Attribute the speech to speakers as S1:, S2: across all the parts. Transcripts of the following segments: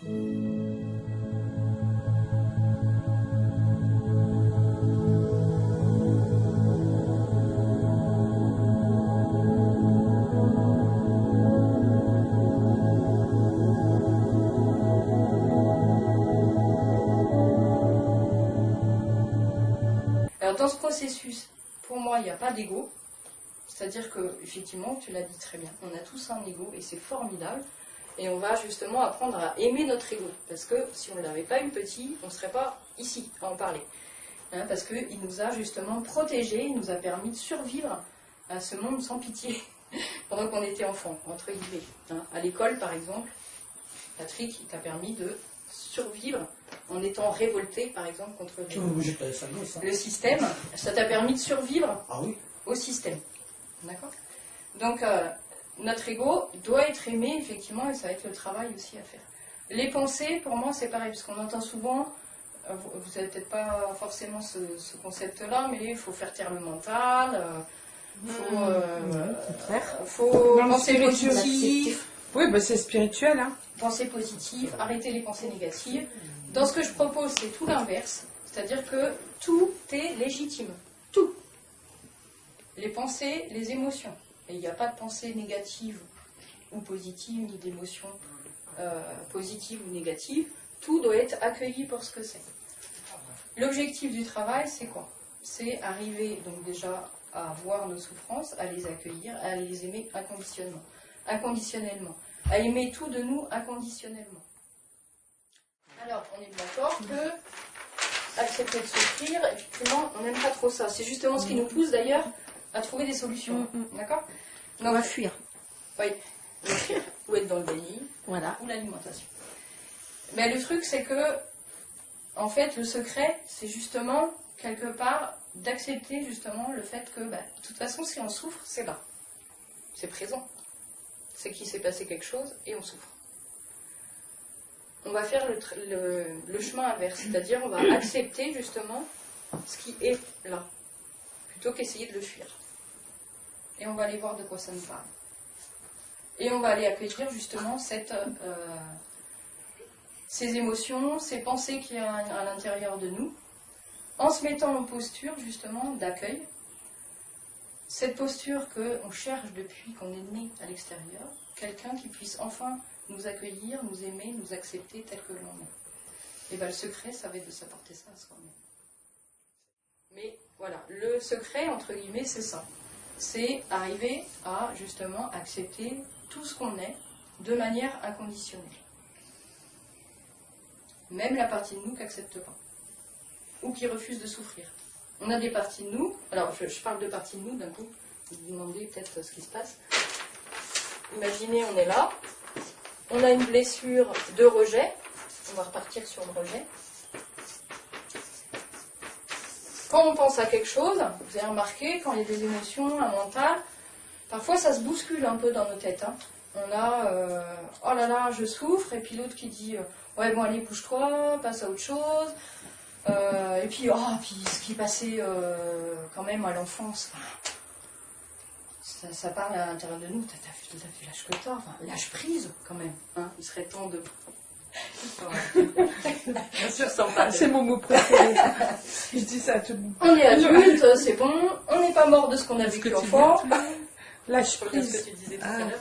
S1: Alors dans ce processus, pour moi, il n'y a pas d'ego. C'est-à-dire que, effectivement, tu l'as dit très bien, on a tous un ego et c'est formidable. Et on va justement apprendre à aimer notre ego. Parce que si on ne l'avait pas eu petit, on ne serait pas ici à en parler. Hein, parce qu'il nous a justement protégés, il nous a permis de survivre à ce monde sans pitié pendant qu'on était enfant, entre guillemets. Hein, à l'école, par exemple, Patrick, il t'a permis de survivre en étant révolté, par exemple, contre le système. Ça t'a permis de survivre au système. D'accord ? Donc, notre ego doit être aimé, effectivement, et ça va être le travail aussi à faire. Les pensées, pour moi, c'est pareil, parce qu'on entend souvent, vous n'avez peut-être pas forcément ce concept-là, mais il faut faire taire le mental, faut penser positif.
S2: Oui, bah c'est spirituel. Hein.
S1: Penser positif, arrêter les pensées négatives. Dans ce que je propose, c'est tout l'inverse, c'est-à-dire que tout est légitime. Tout. Les pensées, les émotions. Et il n'y a pas de pensée négative ou positive, ni d'émotion positive ou négative. Tout doit être accueilli pour ce que c'est. L'objectif du travail, c'est quoi? C'est arriver donc déjà à voir nos souffrances, à les accueillir, à les aimer inconditionnellement. À aimer tout de nous inconditionnellement. Alors, on est d'accord que accepter de souffrir, effectivement, on n'aime pas trop ça. C'est justement ce qui nous pousse d'ailleurs à trouver des solutions. D'accord? Donc,
S3: on va fuir.
S1: Oui, fuir. Ou être dans le déni,
S3: voilà.
S1: Ou l'alimentation. Mais le truc, c'est que, en fait, le secret, c'est justement, quelque part, d'accepter justement le fait que, de toute façon, si on souffre, c'est là. C'est présent. C'est qu'il s'est passé quelque chose et on souffre. On va faire le chemin inverse, c'est-à-dire on va accepter justement ce qui est là, plutôt qu'essayer de le fuir. Et on va aller voir de quoi ça nous parle. Et on va aller accueillir justement ces émotions, ces pensées qu'il y a à l'intérieur de nous, en se mettant en posture justement d'accueil. Cette posture qu'on cherche depuis qu'on est né à l'extérieur, quelqu'un qui puisse enfin nous accueillir, nous aimer, nous accepter tel que l'on est. Et bien le secret, ça va être de s'apporter ça à soi-même. Mais voilà, le secret, entre guillemets, c'est ça. C'est arriver à justement accepter tout ce qu'on est de manière inconditionnelle. Même la partie de nous qui n'accepte pas. Ou qui refuse de souffrir. On a des parties de nous, alors je parle de parties de nous d'un coup, vous vous demandez peut-être ce qui se passe. Imaginez, on est là, on a une blessure de rejet, on va repartir sur le rejet. Quand on pense à quelque chose, vous avez remarqué, quand il y a des émotions, un mental, parfois ça se bouscule un peu dans nos têtes. Hein. On a oh là là, je souffre, et puis l'autre qui dit ouais, bon, allez, bouge-toi, passe à autre chose. Et puis, puis ce qui passait quand même à l'enfance, ça parle à l'intérieur de nous. T'as fait l'âge que t'as, lâche prise quand même. Hein, il serait temps de. Bien sûr,
S2: c'est mon mot préféré. Je dis ça à tout le monde.
S1: On est adulte, c'est bon. On n'est pas mort de ce qu'on a vécu enfant.
S2: Lâche prise.
S1: Ce que tu disais tout à l'heure.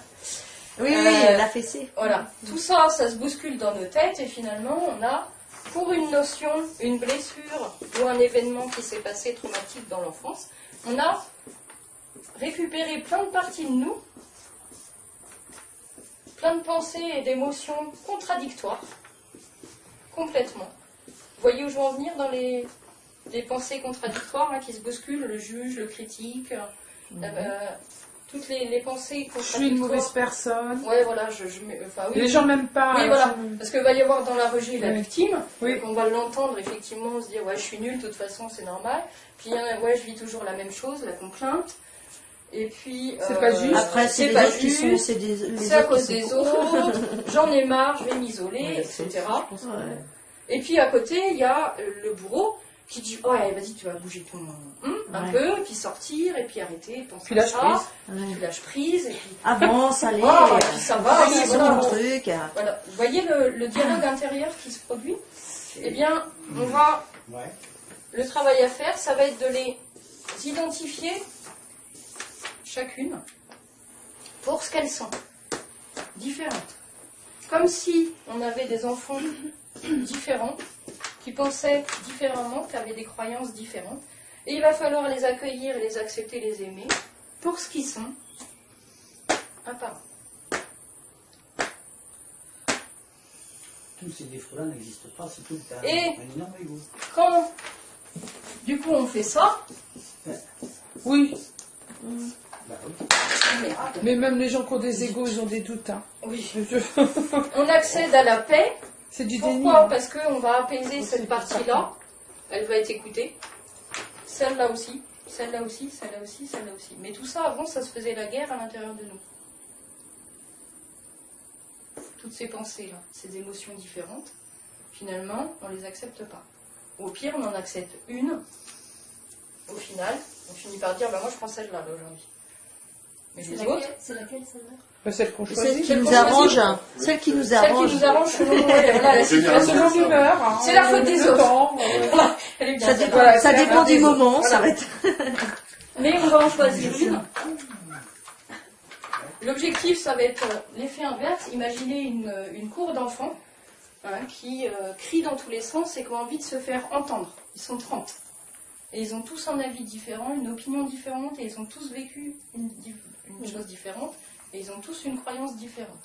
S3: Oui, la fessée.
S1: Voilà. Tout ça, ça se bouscule dans nos têtes et finalement, on a. Pour une notion, une blessure ou un événement qui s'est passé traumatique dans l'enfance, on a récupéré plein de parties de nous, plein de pensées et d'émotions contradictoires, complètement. Vous voyez où je veux en venir dans les pensées contradictoires qui se bousculent, le juge, le critique, toutes les pensées contradictoires.
S2: Je suis une mauvaise personne.
S1: Ouais, voilà, oui,
S2: les gens m'aiment pas.
S1: Oui, voilà, parce qu'il va y avoir dans la rejet la victime,
S2: oui.
S1: On va l'entendre effectivement, se dire ouais, je suis nulle, de toute façon, c'est normal. Puis ouais, je vis toujours la même chose, la complainte. Et puis
S2: c'est pas juste.
S3: Après, c'est pas juste.
S1: C'est à cause des autres. J'en ai marre, je vais m'isoler, etc.
S3: Ouais.
S1: Et puis à côté, il y a le bourreau qui dit oh allez, vas-y tu vas bouger ton un peu, et puis sortir, et puis arrêter, penser
S2: Puis lâche
S1: à ça,
S2: prise.
S1: puis lâche prise, et puis
S3: Avance, allez,
S1: voilà, et puis ça va,
S3: travailler sur
S1: voilà.
S3: mon truc.
S1: Voilà. Vous voyez le dialogue intérieur qui se produit? Eh bien, on va... Le travail à faire, ça va être de les identifier chacune pour ce qu'elles sont, différentes. Comme si on avait des enfants différents, qui pensaient différemment, qui avaient des croyances différentes. Et il va falloir les accueillir, les accepter, les aimer, pour ce qu'ils sont, un par un.
S4: Tous ces défauts-là n'existent pas, c'est tout le temps.
S1: Et
S4: un énorme égo.
S1: quand, du coup, on fait ça,
S2: Oui,
S4: Bah oui.
S2: mais même les gens qui ont des égos, ils ont des doutes. Hein.
S1: oui,
S2: Je-
S1: on accède à la paix.
S2: C'est du déni.
S1: Pourquoi?
S2: hein.
S1: Parce qu'on va apaiser cette partie-là, elle va être écoutée, celle-là aussi, celle-là aussi, celle-là aussi, celle-là aussi. Mais tout ça, avant, ça se faisait la guerre à l'intérieur de nous. Toutes ces pensées-là, ces émotions différentes, finalement, on ne les accepte pas. Ou au pire, on en accepte une. Au final, on finit par dire, bah moi je prends celle-là là, aujourd'hui. Mais les autres,
S5: C'est laquelle celle-là?
S2: Bah, celle qu'on
S3: Celle
S2: choisit.
S3: qui nous arrange, celle qui nous
S1: celle
S3: arrange.
S1: qui nous arrange selon voilà, la situation.
S2: Selon l'humeur. Hein,
S1: C'est la faute des
S2: le
S1: autres.
S2: temps,
S1: Voilà, elle est bien,
S3: Ça
S1: celle-là.
S3: dépend,
S2: Voilà,
S3: ça
S2: c'est
S3: dépend
S2: un
S3: du
S2: des
S3: moment,
S1: autres.
S3: ça va être.
S1: Mais on va en choisir une. L'objectif, ça va être l'effet inverse. Imaginez une cour d'enfants qui crient dans tous les sens et qui ont envie de se faire entendre. Ils sont 30. Et ils ont tous un avis différent, une opinion différente, et ils ont tous vécu une chose différente, et ils ont tous une croyance différente.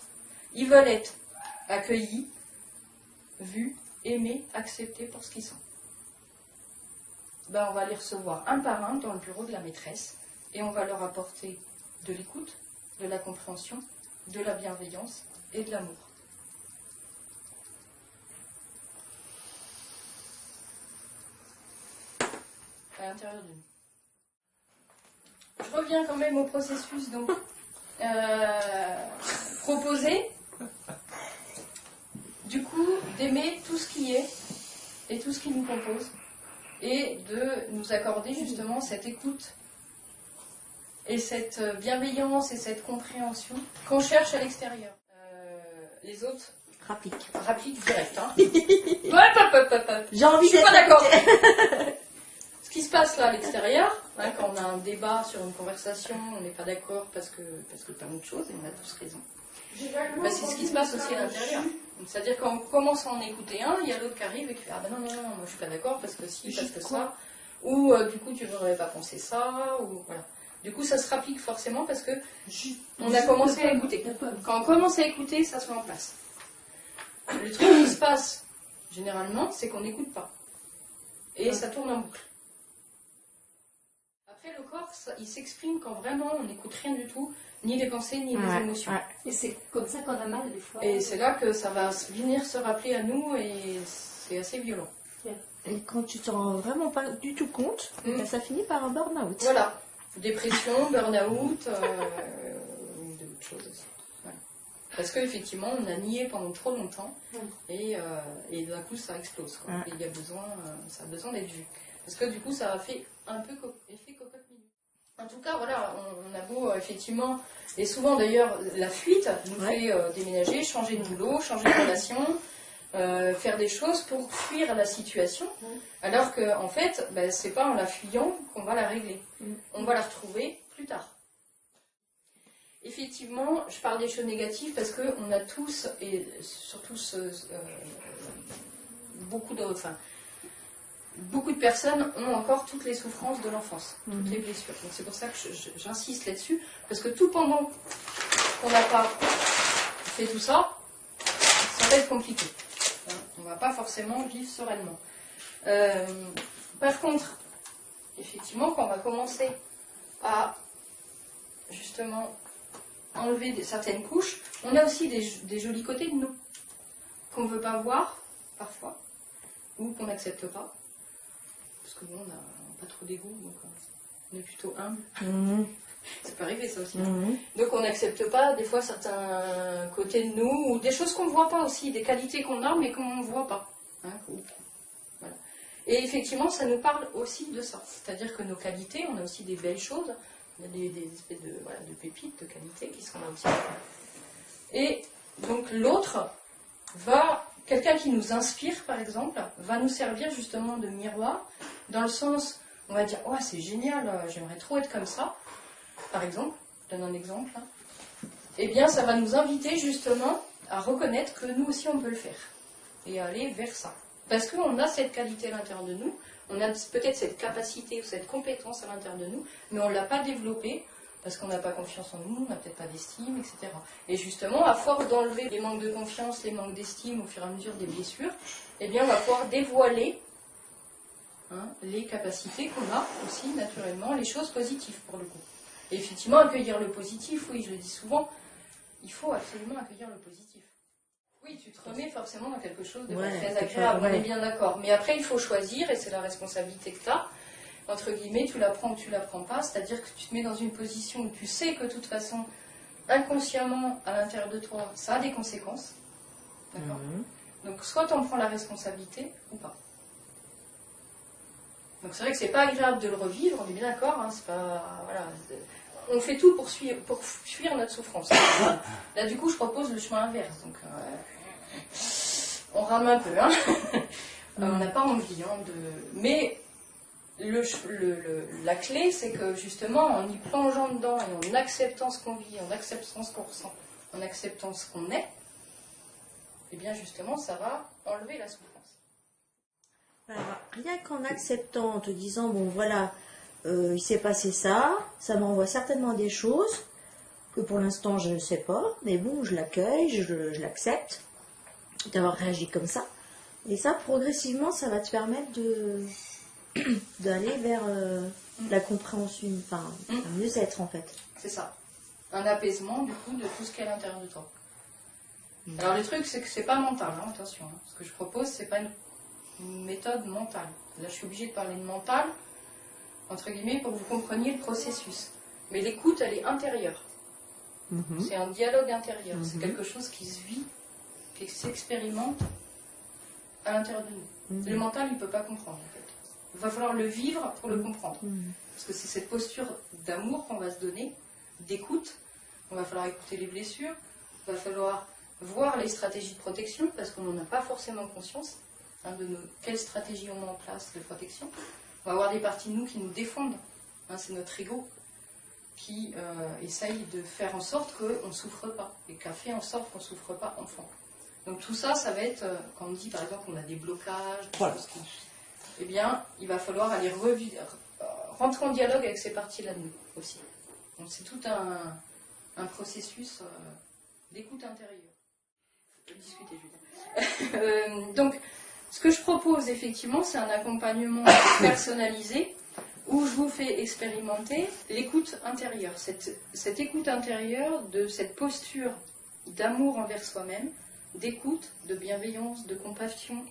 S1: Ils veulent être accueillis, vus, aimés, acceptés pour ce qu'ils sont. Ben, on va les recevoir un par un dans le bureau de la maîtresse, et on va leur apporter de l'écoute, de la compréhension, de la bienveillance et de l'amour. À l'intérieur de nous. Je reviens quand même au processus donc proposé. Du coup, d'aimer tout ce qui est et tout ce qui nous compose, et de nous accorder justement cette écoute et cette bienveillance et cette compréhension qu'on cherche à l'extérieur. Les autres
S3: Rapide.
S1: rappliquent direct. Hein. Hop.
S3: J'ai envie
S1: Je suis
S3: d'être
S1: pas d'accord.
S3: écoutée.
S1: Ce qui se passe là à l'extérieur, quand on a un débat sur une conversation, on n'est pas d'accord parce que plein d'autres choses, et on a tous raison. Ben, c'est ce qui se passe aussi à l'intérieur. Donc, c'est-à-dire quand on commence à en écouter un, il y a l'autre qui arrive et qui fait ah ben non, moi je suis pas d'accord parce que si, parce que ça, ou du coup tu n'aurais pas pensé ça, ou voilà. Du coup ça se rapplique forcément parce que on a commencé à écouter. Quand on commence à écouter, ça se met en place. Le truc qui se passe généralement, c'est qu'on n'écoute pas. Et ça tourne en boucle. Après, le corps, il s'exprime quand vraiment on n'écoute rien du tout, ni les pensées, ni les émotions.
S3: ouais.
S5: Et c'est comme ça qu'on a mal des fois.
S1: Et c'est là que ça va venir se rappeler à nous et c'est assez violent.
S3: Et quand tu te rends vraiment pas du tout compte, ben, ça finit par un burn-out.
S1: Voilà. Dépression, burn-out, ou d'autres choses aussi. Voilà. Parce qu'effectivement, on a nié pendant trop longtemps et d'un coup, ça explose. Quoi. Et il y a besoin, ça a besoin d'être vu. Parce que du coup, ça a fait un peu effet cocotte-minute. En tout cas, voilà, on a beau, effectivement, et souvent d'ailleurs, la fuite nous fait déménager, changer de boulot, changer de relation, faire des choses pour fuir la situation, alors qu'en fait, ben, c'est pas en la fuyant qu'on va la régler. On va la retrouver plus tard. Effectivement, je parle des choses négatives parce qu'on a tous, et surtout beaucoup de personnes ont encore toutes les souffrances de l'enfance, toutes les blessures. Donc c'est pour ça que j'insiste là-dessus, parce que tout pendant qu'on n'a pas fait tout ça, ça va être compliqué. On ne va pas forcément vivre sereinement. Par contre, effectivement, quand on va commencer à justement enlever certaines couches, on a aussi des jolis côtés de nous qu'on ne veut pas voir parfois, ou qu'on n'accepte pas. Parce que bon, on n'a pas trop d'ego, donc on est plutôt humble. Ça peut arriver ça aussi. Donc on n'accepte pas des fois certains côtés de nous, ou des choses qu'on ne voit pas aussi, des qualités qu'on a mais qu'on ne voit pas. Voilà. Et effectivement, ça nous parle aussi de ça. C'est-à-dire que nos qualités, on a aussi des belles choses, on a des espèces de, voilà, de pépites de qualité qui sont là aussi. Et donc l'autre va, quelqu'un qui nous inspire par exemple, va nous servir justement de miroir, dans le sens, on va dire, oh c'est génial, j'aimerais trop être comme ça, par exemple, je donne un exemple, hein. Eh bien ça va nous inviter justement à reconnaître que nous aussi on peut le faire, et à aller vers ça. Parce qu'on a cette qualité à l'intérieur de nous, on a peut-être cette capacité ou cette compétence à l'intérieur de nous, mais on ne l'a pas développée, parce qu'on n'a pas confiance en nous, on n'a peut-être pas d'estime, etc. Et justement, à force d'enlever les manques de confiance, les manques d'estime au fur et à mesure des blessures, eh bien, on va pouvoir dévoiler les capacités qu'on a aussi naturellement, les choses positives pour le coup. Et effectivement, accueillir le positif, oui, je le dis souvent, il faut absolument accueillir le positif. Oui, tu te remets forcément dans quelque chose de très agréable, on est bien d'accord. Mais après, il faut choisir, et c'est la responsabilité que tu as, entre guillemets, tu la prends ou tu la prends pas, c'est-à-dire que tu te mets dans une position où tu sais que de toute façon, inconsciemment, à l'intérieur de toi, ça a des conséquences. D'accord ? Donc, soit tu en prends la responsabilité ou pas. Donc, c'est vrai que c'est pas agréable de le revivre, on est bien d'accord, hein, c'est pas. Voilà. On fait tout pour fuir notre souffrance. Là, du coup, je propose le chemin inverse. Donc, on rame un peu, hein. On n'a pas envie, hein, de. Mais. La clé, c'est que justement, en y plongeant dedans et en acceptant ce qu'on vit, en acceptant ce qu'on ressent, en acceptant ce qu'on est, eh bien justement, ça va enlever la souffrance.
S3: Alors, rien qu'en acceptant, en te disant, bon voilà, il s'est passé ça, ça m'envoie certainement des choses que pour l'instant je ne sais pas, mais bon, je l'accueille, je l'accepte, d'avoir réagi comme ça. Et ça, progressivement, ça va te permettre d'aller vers la compréhension, enfin, un mieux-être en fait.
S1: C'est ça. Un apaisement du coup de tout ce qui est à l'intérieur de toi. Alors le truc c'est que c'est pas mental, hein, attention. Hein. Ce que je propose c'est pas une méthode mentale. Là je suis obligée de parler de mental, entre guillemets, pour que vous compreniez le processus. Mais l'écoute elle est intérieure. C'est un dialogue intérieur. C'est quelque chose qui se vit, qui s'expérimente à l'intérieur de nous. Le mental il peut pas comprendre en fait. Il va falloir le vivre pour le comprendre. Parce que c'est cette posture d'amour qu'on va se donner, d'écoute. Il va falloir écouter les blessures. Il va falloir voir les stratégies de protection, parce qu'on n'en a pas forcément conscience de quelles stratégies on met en place de protection. On va avoir des parties de nous qui nous défendent. C'est notre ego qui essaye de faire en sorte qu'on ne souffre pas, et qui a fait en sorte qu'on ne souffre pas enfant. Donc tout ça, ça va être, quand on dit par exemple qu'on a des blocages, des choses qui... Eh bien, il va falloir aller rentrer en dialogue avec ces parties-là de nous aussi. Donc c'est tout un processus d'écoute intérieure. Je peux discuter, Julien. Donc, ce que je propose effectivement, c'est un accompagnement personnalisé où je vous fais expérimenter l'écoute intérieure. Cette écoute intérieure de cette posture d'amour envers soi-même, d'écoute, de bienveillance, de compassion,